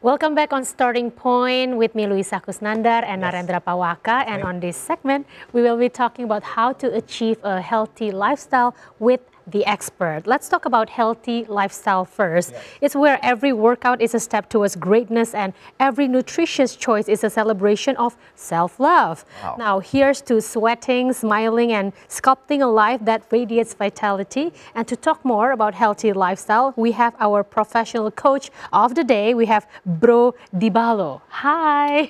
Welcome back on Starting Point with me, Luisa Kusnandar and Narendra Pawaka. And on this segment, we will be talking about how to achieve a healthy lifestyle with the expert. Let's talk about healthy lifestyle first. It's where every workout is a step towards greatness and every nutritious choice is a celebration of self-love. Wow. Now, here's to sweating, smiling, and sculpting a life that radiates vitality. And to talk more about healthy lifestyle, we have our professional coach of the day. We have Bro Dibalo. Hi.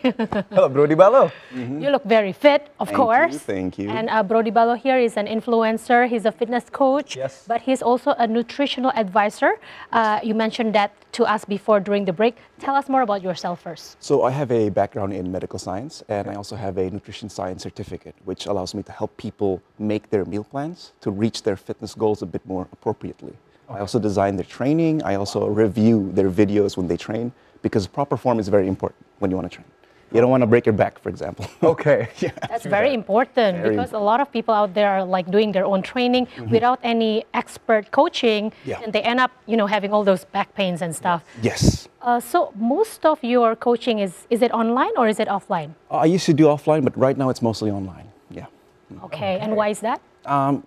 Hello, Bro Dibalo. You look very fit, of course. Thank you. And Bro Dibalo here is an influencer. He's a fitness coach. Yes. But he's also a nutritional advisor. You mentioned that to us before during the break. Tell us more about yourself first. So I have a background in medical science, and I also have a nutrition science certificate, which allows me to help people make their meal plans to reach their fitness goals a bit more appropriately. I also design their training. I also review their videos when they train, because proper form is very important when you want to train. You don't want to break your back, for example. Okay. That's very important Very because a lot of people out there are like doing their own training without any expert coaching, and they end up, having all those back pains and stuff. Yes. So most of your coaching is it online or is it offline? I used to do offline, but right now it's mostly online. Yeah. Okay, and why is that?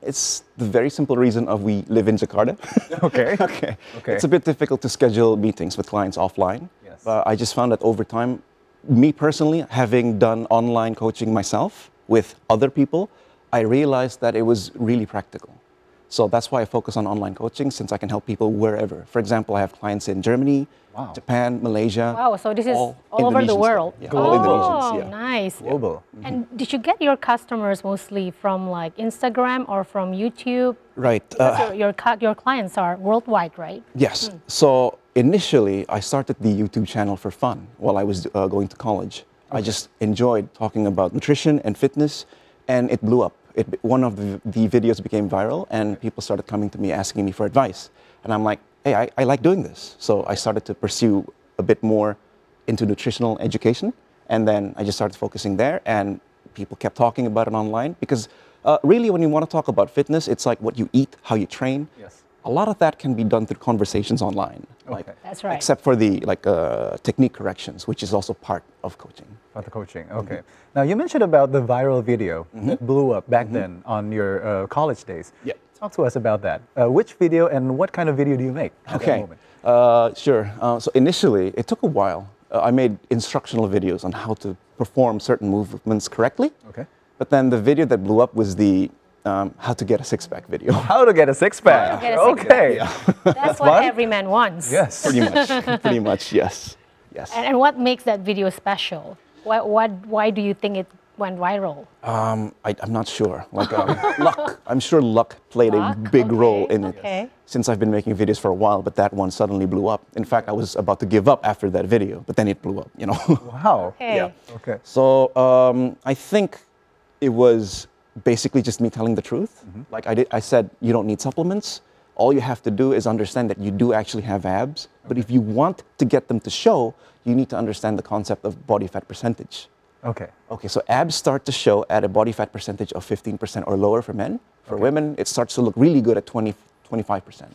It's the very simple reason of we live in Jakarta. Okay. Okay. Okay. It's a bit difficult to schedule meetings with clients offline. Yes. But I just found that over time, me personally, having done online coaching myself with other people, I realized that it was really practical. So that's why I focus on online coaching, since I can help people wherever. For example, I have clients in Germany, Japan, Malaysia. Wow, so this is all over the Indonesians. world. Yeah, all Indonesians, Oh, yeah. nice. Global. And did you get your customers mostly from like Instagram or from YouTube? Right. Because your clients are worldwide, right? Yes. So initially, I started the YouTube channel for fun while I was going to college. I just enjoyed talking about nutrition and fitness, and it blew up. One of the videos became viral, and people started coming to me asking me for advice. And I'm like, hey, I like doing this. So I started to pursue a bit more into nutritional education, and then I just started focusing there, and people kept talking about it online, because really when you want to talk about fitness, it's like what you eat, how you train. Yes. A lot of that can be done through conversations online. Okay. That's right. Except for the technique corrections, which is also part of coaching. About the coaching. Okay. Now, you mentioned about the viral video that blew up back then on your college days. Yeah. Talk to us about that. Which video and what kind of video do you make at that Okay. moment? Sure. So initially, it took a while. I made instructional videos on how to perform certain movements correctly. Okay. But then the video that blew up was the how to get a six-pack video. How to get a six-pack. How to get a six-pack. Okay. That's what fun. every man wants. Yes. Pretty much. Pretty much, yes. Yes. And what makes that video special? Why do you think it went viral? I'm not sure. Like luck. I'm sure luck played a big role in it. Okay. Since I've been making videos for a while, but that one suddenly blew up. In fact, I was about to give up after that video, but then it blew up. Wow. Okay. Yeah. Okay. So I think it was basically just me telling the truth. Like I said, you don't need supplements. All you have to do is understand that you do actually have abs. But if you want to get them to show, you need to understand the concept of body fat percentage. Okay. Okay, so abs start to show at a body fat percentage of 15% or lower for men. For women, it starts to look really good at 25%.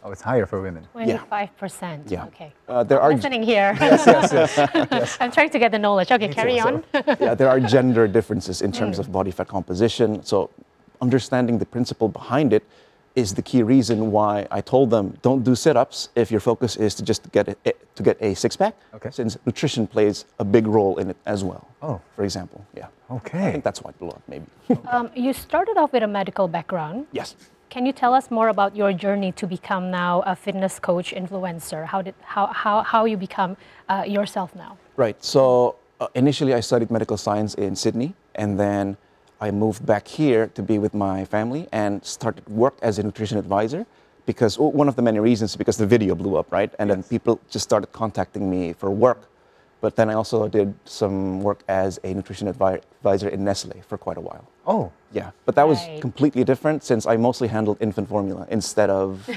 Oh, it's higher for women. 25%. Yeah. Okay. There are Listening here. Yes. I'm trying to get the knowledge. Okay, carry on. yeah, there are gender differences in terms of body fat composition. So understanding the principle behind it is the key reason why I told them, don't do sit-ups if your focus is to just get a six-pack, since nutrition plays a big role in it as well. Oh. For example, yeah. Okay. I think that's why it blew up, maybe. You started off with a medical background. Yes. Can you tell us more about your journey to become now a fitness coach influencer? How you become yourself now? Right. So initially I studied medical science in Sydney, and then I moved back here to be with my family and started work as a nutrition advisor, because one of the many reasons is because the video blew up, right? And then people just started contacting me for work. But then I also did some work as a nutrition advisor in Nestle for quite a while. Oh. Yeah, but that was Right. completely different, since I mostly handled infant formula instead of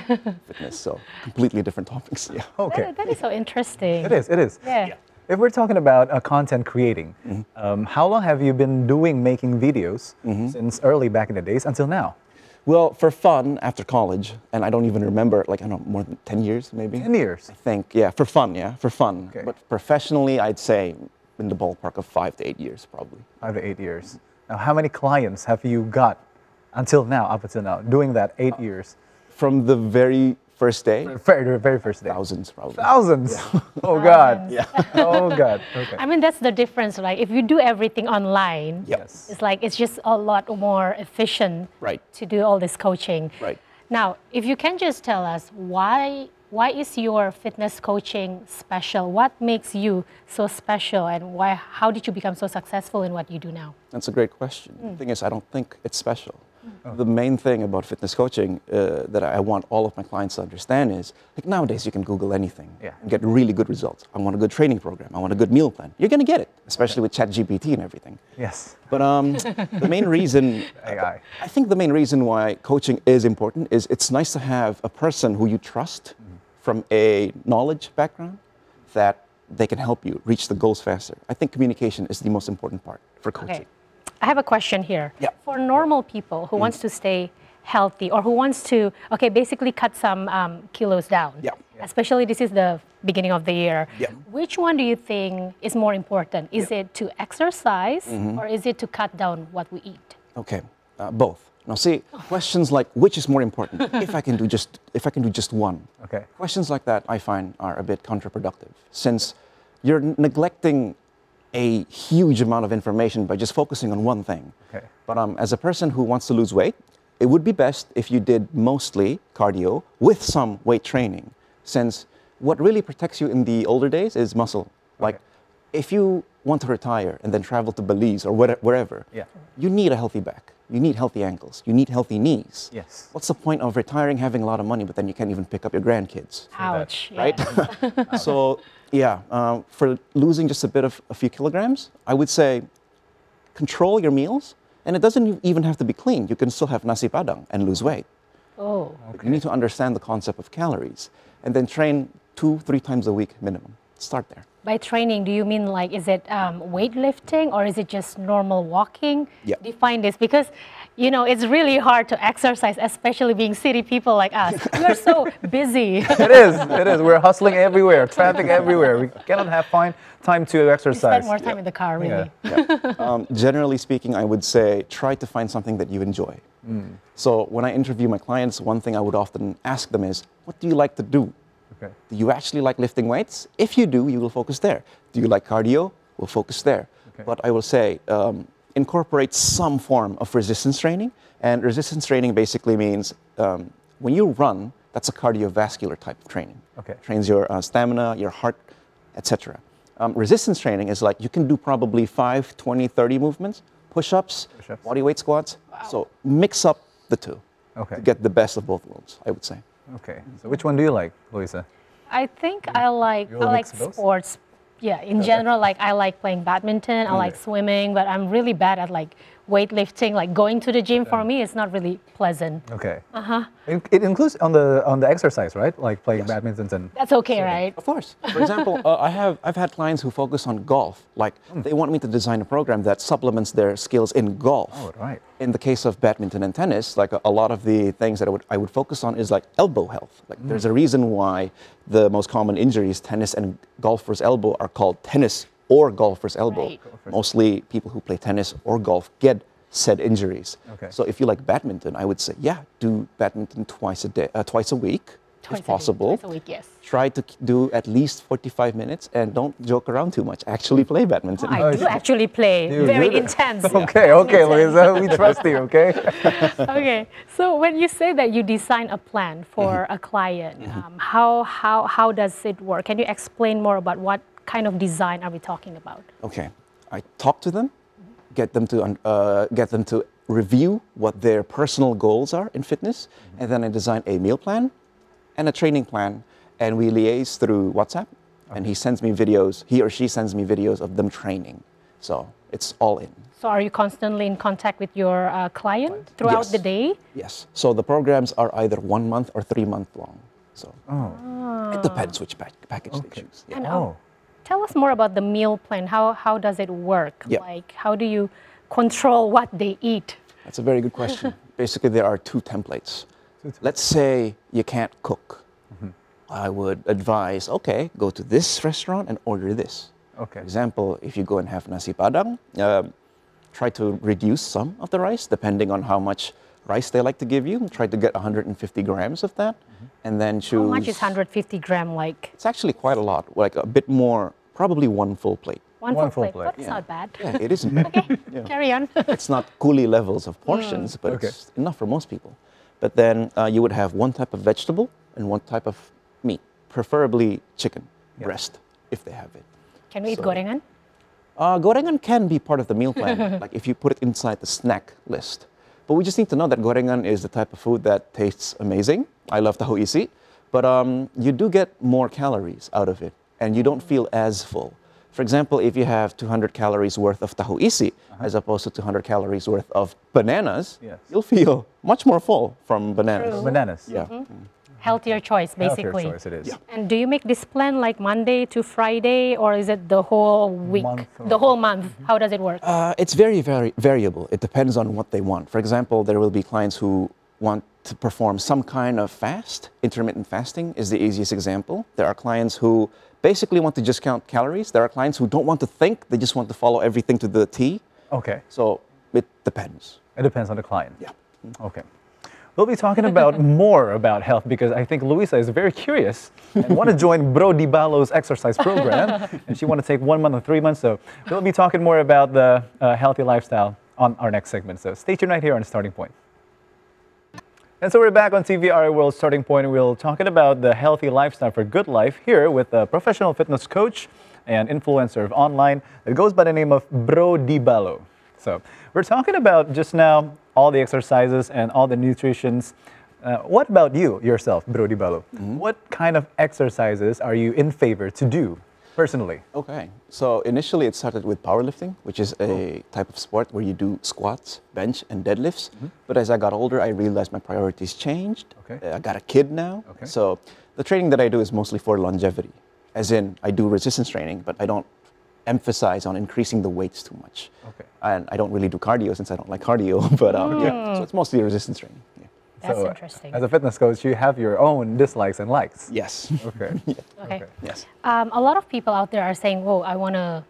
fitness. So completely different topics. Yeah. Okay. That is so interesting. It is. It is. Yeah. If we're talking about content creating, how long have you been making videos since early back in the days until now? Well, for fun after college, and I don't even remember, like, I don't know, more than 10 years maybe? 10 years. I think, yeah, for fun, for fun. Okay. But professionally, I'd say in the ballpark of 5 to 8 years, probably. 5 to 8 years. Now, how many clients have you got until now, up until now, doing that 8 years? From the very first day, The very first day. thousands probably. Thousands. Oh God. Yeah. Oh God. Okay. I mean, that's the difference, right? If you do everything online, Yes. it's like it's just a lot more efficient Right. to do all this coaching. Right. Now, if you can just tell us why is your fitness coaching special? What makes you so special, and how did you become so successful in what you do now? That's a great question. The thing is, I don't think it's special. The main thing about fitness coaching that I want all of my clients to understand is, like, nowadays you can Google anything and get really good results. I want a good training program. I want a good meal plan. You're going to get it, especially with ChatGPT and everything. Yes. But the main reason, AI. I think the main reason why coaching is important is it's nice to have a person who you trust from a knowledge background that they can help you reach the goals faster. I think communication is the most important part for coaching. Okay. I have a question here. Yeah. For normal people who wants to stay healthy or who wants to, basically cut some kilos down, Yeah. especially this is the beginning of the year, Yeah. which one do you think is more important? Is it to exercise or is it to cut down what we eat? Okay, both. Now, see, questions like which is more important, if I can do just one. Okay. Questions like that I find are a bit counterproductive, since you're neglecting a huge amount of information by just focusing on one thing. Okay. But as a person who wants to lose weight, it would be best if you did mostly cardio with some weight training, since what really protects you in the older days is muscle. Like, if you want to retire and then travel to Belize or wherever, you need a healthy back. You need healthy ankles. You need healthy knees. Yes. What's the point of retiring, having a lot of money, but then you can't even pick up your grandkids? Ouch. Right? yes. So, yeah, for losing just a few kilograms, I would say control your meals. And it doesn't even have to be clean. You can still have nasi padang and lose weight. Oh. You need to understand the concept of calories. And then train 2-3 times a week minimum. Start there. By training, do you mean like, is it weightlifting or is it just normal walking? Yeah. Define this, because, it's really hard to exercise, especially being city people like us. We are so busy. It is. It is. We're hustling everywhere, traffic everywhere. We cannot have time to We exercise. spend more time in the car, really. Generally speaking, I would say try to find something that you enjoy. So when I interview my clients, one thing I would often ask them is, what do you like to do? Okay. Do you actually like lifting weights? If you do, you will focus there. Do you like cardio? We'll focus there. Okay. But I will say, incorporate some form of resistance training. And resistance training basically means when you run, that's a cardiovascular type of training. Okay. Trains your stamina, your heart, etc. Resistance training is like you can do probably 5, 20, 30 movements, push-ups, body weight squats. So mix up the two to get the best of both worlds, I would say. Okay. So which one do you like, Luisa? I think I like mix of both? sports. Yeah, in general, like I like playing badminton, I like swimming, but I'm really bad at like weightlifting. Like going to the gym for me, it's not really pleasant. Okay. It includes on the exercise, right? Like playing badminton and. That's okay, right? Of course. For example, I've had clients who focus on golf. Like they want me to design a program that supplements their skills in golf. Oh, right. In the case of badminton and tennis, like a lot of the things that I would focus on is like elbow health. Like there's a reason why the most common injuries, tennis and golfer's elbow, are called tennis or golfer's elbow. Right. Mostly people who play tennis or golf get said injuries. Okay. So if you like badminton, I would say, do badminton twice a week, if possible. Twice a week, yes. Try to do at least 45 minutes and don't joke around too much. Actually play badminton. I do actually play. Very do? intense. Okay, Luisa, we trust you, okay? Okay, so when you say that you design a plan for a client, how does it work? Can you explain more about what kind of design are we talking about? Okay, I talk to them, get them to review what their personal goals are in fitness, and then I design a meal plan and a training plan, and we liaise through WhatsApp, and he or she sends me videos of them training. So it's all in. So are you constantly in contact with your client throughout Yes. the day? Yes. So the programs are either 1 month or 3 month long. So it depends which package they choose. Yeah. And tell us more about the meal plan. How does it work? Yeah. Like, how do you control what they eat? That's a very good question. basically there are two templates. Let's say you can't cook. I would advise, okay, go to this restaurant and order this. Okay. For example, if you go and have nasi padang, try to reduce some of the rice depending on how much rice they like to give you. Try to get 150 grams of that, and then choose. How much is 150 gram like? It's actually quite a lot, like a bit more, probably one full plate. One One full full plate. plate. That's Yeah. not bad. Yeah, it isn't bad. Okay, Yeah. carry on. It's not coolie levels of portions, but Okay. it's enough for most people. But then you would have one type of vegetable and one type of meat, preferably chicken breast, if they have it. Can we eat So- gorengan? Gorengan can be part of the meal plan, like if you put it inside the snack list. But we just need to know that gorengan is the type of food that tastes amazing. I love tahu isi, but you do get more calories out of it, and you don't feel as full. For example, if you have 200 calories worth of tahu isi, as opposed to 200 calories worth of bananas, Yes. you'll feel much more full from bananas. True. Bananas. Yeah. Healthier choice, basically. Healthier choice it is. Yeah. And do you make this plan like Monday to Friday, or is it the whole week? Month or- The whole month? How does it work? It's very, very variable. It depends on what they want. For example, there will be clients who want to perform some kind of fast. Intermittent fasting is the easiest example. There are clients who basically want to just count calories. There are clients who don't want to think. They just want to follow everything to the T. Okay. So it depends. It depends on the client. Yeah. Okay. We'll be talking about more about health because I think Luisa is very curious and want to join Bro Di Balo's exercise program, and she want to take 1 month or 3 months. So we'll be talking more about the healthy lifestyle on our next segment. So stay tuned right here on Starting Point. And so we're back on TVRA World Starting Point. We're talking about the healthy lifestyle for good life here with a professional fitness coach and influencer of online that goes by the name of Bro Di Balo. So we're talking about just now all the exercises and all the nutritions. What about you yourself, Bro Di Balo? What kind of exercises are you in favor to do personally? Okay. So initially it started with powerlifting, which is a type of sport where you do squats, bench, and deadlifts. But as I got older, I realized my priorities changed. Okay. I got a kid now. Okay. So the training that I do is mostly for longevity. As in, I do resistance training, but I don't emphasize on increasing the weights too much. Okay. And I don't really do cardio since I don't like cardio. But yeah, so it's mostly resistance training. Yeah. That's So, interesting. As a fitness coach, you have your own dislikes and likes. Yes. Okay. Okay. Yes. A lot of people out there are saying, "Whoa, I want to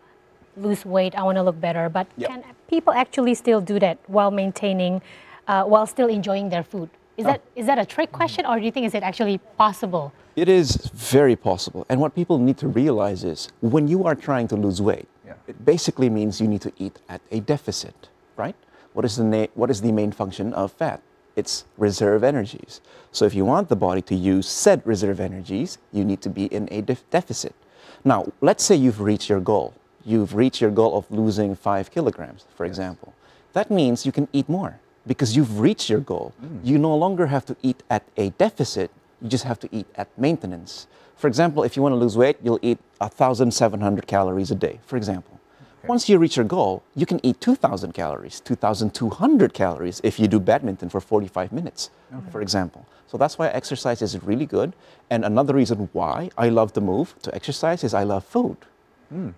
lose weight. I want to look better." But Yep. can people actually still do that while maintaining, while still enjoying their food? Is that a trick question, or do you think is it actually possible? It is very possible. And what people need to realize is when you are trying to lose weight, Yeah. it basically means you need to eat at a deficit, right? What is the main function of fat? It's reserve energies. So if you want the body to use said reserve energies, you need to be in a deficit. Now, let's say you've reached your goal. You've reached your goal of losing 5 kilograms, for example. That means you can eat more because you've reached your goal. You no longer have to eat at a deficit. You just have to eat at maintenance. For example, if you want to lose weight, you'll eat 1,700 calories a day, for example. Once you reach your goal, you can eat 2,000 calories, 2,200 calories if you do badminton for 45 minutes, for example. So that's why exercise is really good. And another reason why I love to move to exercise is I love food.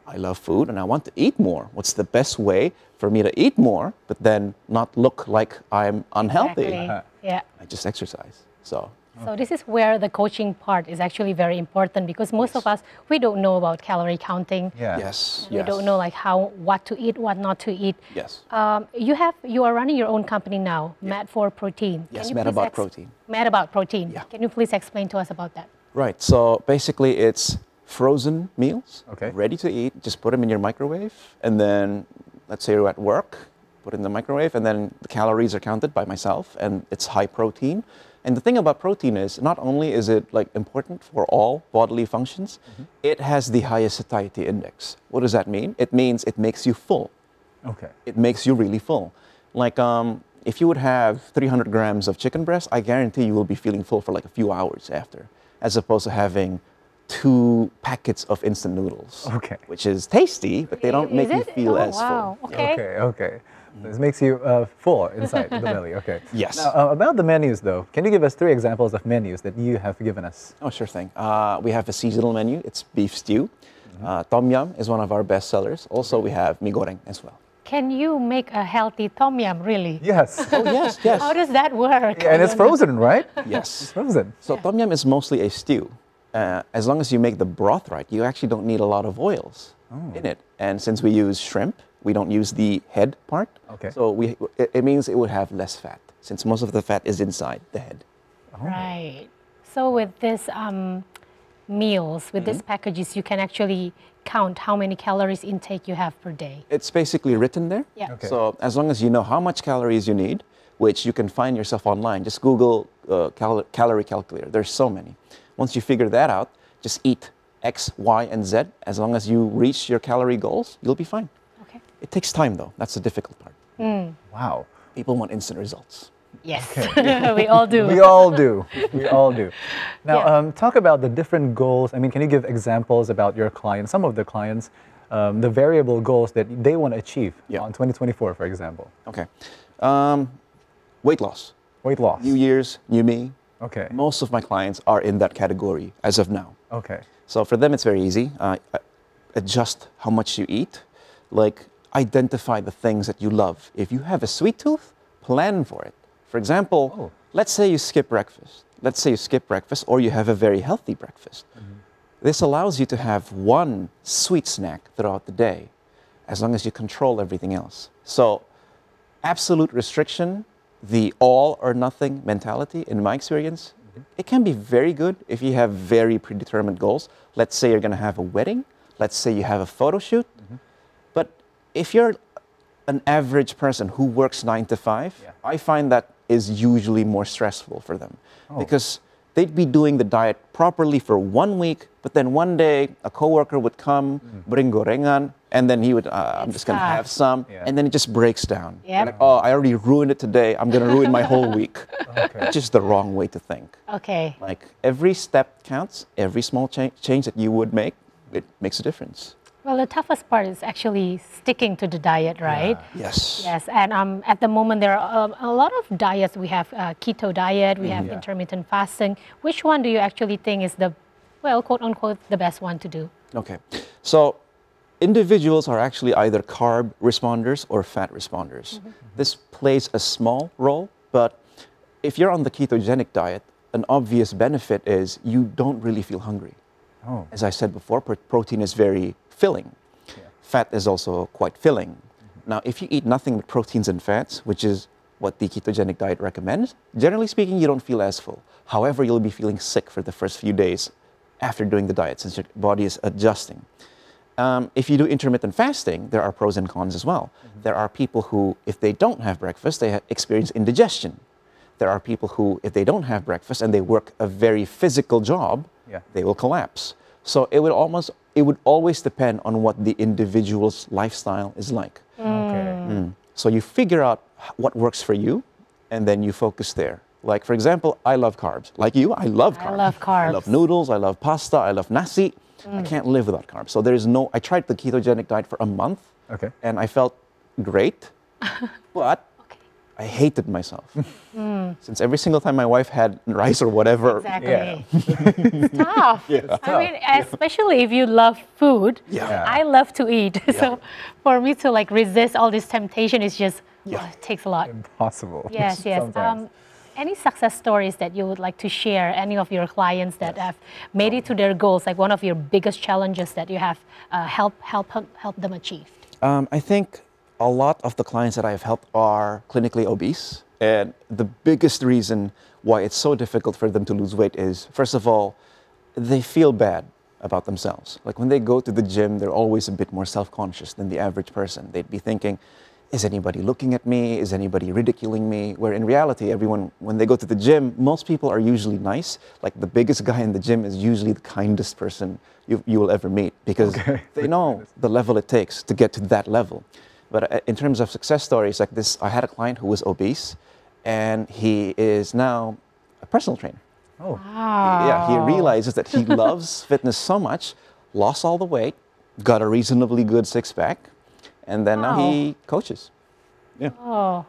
I love food and I want to eat more. What's the best way for me to eat more, but then not look like I'm unhealthy? Exactly. Yeah. I just exercise. So So this is where the coaching part is actually very important because most of us, we don't know about calorie counting. Yeah. yes, We don't know like what to eat, what not to eat. Yes. You are running your own company now, Mad for Protein. Yes, you Mad please About Protein. Mad About Protein. Yeah. Can you please explain to us about that? Right. So basically, it's frozen meals, Okay. ready to eat. Just put them in your microwave, and then let's say you're at work, put it in the microwave, and then the calories are counted by myself, and it's high protein. And the thing about protein is not only is it like important for all bodily functions, it has the highest satiety index. What does that mean? It means it makes you full. Okay. It makes you really full. Like if you would have 300 grams of chicken breast, I guarantee you will be feeling full for like a few hours after, as opposed to having 2 packets of instant noodles. Okay. Which is tasty, but they don't make Is you it? feel Oh, as wow. full. Okay. Okay, okay. This makes you full inside the belly. Okay. Yes. Now, about the menus, though, can you give us 3 examples of menus that you have given us? Oh, sure thing. We have a seasonal menu. It's beef stew. Tom yum is one of our best sellers. Also, we have mi goreng as well. Can you make a healthy tom yum, really? Yes. Oh, yes, yes. How does that work? And it's frozen, right? It's Yes. frozen. So tom yum is mostly a stew. As long as you make the broth right, you actually don't need a lot of oils in it. And since we use shrimp, we don't use the head part. Okay. So it means it would have less fat, since most of the fat is inside the head. Right. So with this meals, with these packages, you can actually count how many calories intake you have per day. It's basically written there. Yeah. Okay. So as long as you know how much calories you need, which you can find yourself online, just Google calorie calculator. There's so many. Once you figure that out, just eat X, Y, and Z. As long as you reach your calorie goals, you'll be fine. Okay. It takes time though. That's the difficult part. Wow. People want instant results. Yes, we all do. We all do. We all do. Now, Yeah. talk about the different goals. I mean, can you give examples about your clients, some of the clients, the variable goals that they want to achieve Yeah. on 2024, for example? Okay. Weight loss. Weight loss. New year's, new me. Okay. Most of my clients are in that category as of now. Okay. So for them, it's very easy. Adjust how much you eat. Like, identify the things that you love. If you have a sweet tooth, plan for it. For example, let's say you skip breakfast. Let's say you skip breakfast or you have a very healthy breakfast. This allows you to have one sweet snack throughout the day, as long as you control everything else. So, absolute restriction, the all or nothing mentality, in my experience, it can be very good if you have very predetermined goals. Let's say you're going to have a wedding. Let's say you have a photo shoot. But if you're an average person who works 9 to 5, I find that is usually more stressful for them because they'd be doing the diet properly for 1 week, but then one day a coworker would come, bring gorengan, and then he would, I'm just going to have some, and then it just breaks down. Yep. Like, oh, I already ruined it today. I'm going to ruin my whole week. It's just the wrong way to think. Okay. Like, every step counts. Every small change that you would make, it makes a difference. Well, the toughest part is actually sticking to the diet, right? Yes. Yes, and at the moment there are a lot of diets. We have keto diet, we have intermittent fasting. Which one do you actually think is the, well, quote unquote, the best one to do? Okay. So individuals are actually either carb responders or fat responders. This plays a small role, but if you're on the ketogenic diet, an obvious benefit is you don't really feel hungry. As I said before, protein is very filling. Fat is also quite filling. Now, if you eat nothing but proteins and fats, which is what the ketogenic diet recommends, generally speaking, you don't feel as full. However, you'll be feeling sick for the first few days after doing the diet, since your body is adjusting. If you do intermittent fasting, there are pros and cons as well. There are people who, if they don't have breakfast, they experience indigestion. There are people who, if they don't have breakfast and they work a very physical job, they will collapse. So it would always depend on what the individual's lifestyle is like. So you figure out what works for you, and then you focus there. Like, for example, I love carbs. Like you, I love carbs. I love carbs. I love noodles, I love pasta, I love nasi. I can't live without carbs. So I tried the ketogenic diet for a month, and I felt great, but I hated myself. Since every single time my wife had rice or whatever. Exactly. It's tough. I mean, especially if you love food. I love to eat. So for me to like resist all this temptation is just, it takes a lot. Impossible. Yes, yes. Sometimes. Any success stories that you would like to share? Any of your clients that have made it to their goals? Like one of your biggest challenges that you have helped them achieve? I think a lot of the clients that I've helped are clinically obese. And the biggest reason why it's so difficult for them to lose weight is, first of all, they feel bad about themselves. Like when they go to the gym, they're always a bit more self-conscious than the average person. They'd be thinking, is anybody looking at me? Is anybody ridiculing me? Where in reality, everyone, when they go to the gym, most people are usually nice. Like the biggest guy in the gym is usually the kindest person you will ever meet, because they know the level it takes to get to that level. But in terms of success stories like this, I had a client who was obese, and he is now a personal trainer. Wow. He realizes that he loves fitness so much, lost all the weight, got a reasonably good six-pack, and then now he coaches. Oh,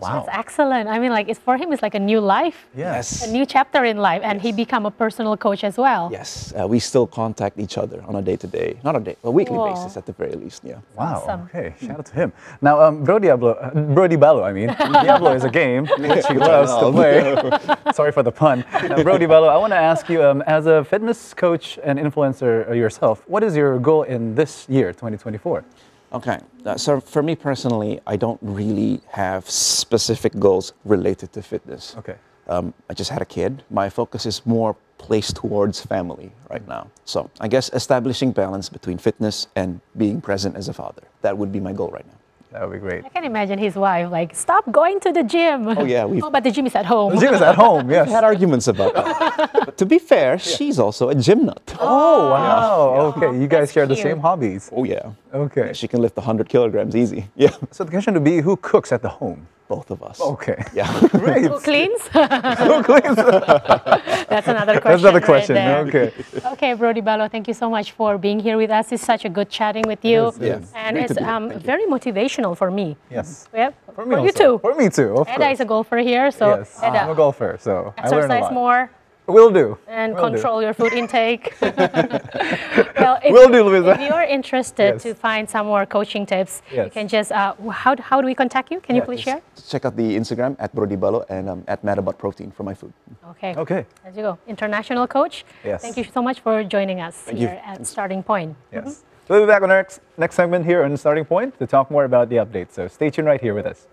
Wow. That's excellent. I mean, like, it's for him, it's like a new life. Yes. A new chapter in life, and he become a personal coach as well. Yes, we still contact each other on a day-to-day, not a weekly Wow. basis at the very least. Yeah. Wow. Awesome. Okay. Shout out to him. Now, Bro Di Ballo, I mean, Diablo is a game which he loves to play. Sorry for the pun. Now, Bro Di Ballo, I want to ask you, as a fitness coach and influencer yourself, what is your goal in this year, 2024? Okay, so for me personally, I don't really have specific goals related to fitness. Okay. I just had a kid. My focus is more placed towards family right now. So I guess establishing balance between fitness and being present as a father. That would be my goal right now. That would be great. I can imagine his wife like, stop going to the gym. Oh, yeah, we've- but the gym is at home. The gym is at home, yes. We had arguments about that. But to be fair, she's also a gym nut. Oh, wow. Okay, you guys share the cute. same hobbies. Oh yeah. Okay. She can lift 100 kilograms easy. Yeah. So the question would be, who cooks at the home? Both of us. Okay. Yeah. Great. Who cleans? Who cleans? That's another question. That's another right question. there. Okay. Okay, Bro Di Ballo, thank you so much for being here with us. It's such a good chatting with you. is, it is. And Great it's to be very motivational for me. Yes. Yeah, For me you also. too. For me too, of Eda course. is a golfer here, so Yes, Eda, I'm a golfer, so I learn a exercise lot. more Will do. and Will do. control your food intake. Well, if, Will do, Louisa. if you're interested Yes. to find some more coaching tips, you Yes. can just, how do we contact you? Can you Yeah, please just- share? Check out the Instagram at Brodibalo and at Mad About Protein for my food. Okay. Okay. As you go. International coach. Yes. Thank you so much for joining us Thank you. here at Starting Point. Yes. We'll be back on our next segment here on Starting Point to talk more about the updates. So stay tuned right here with us.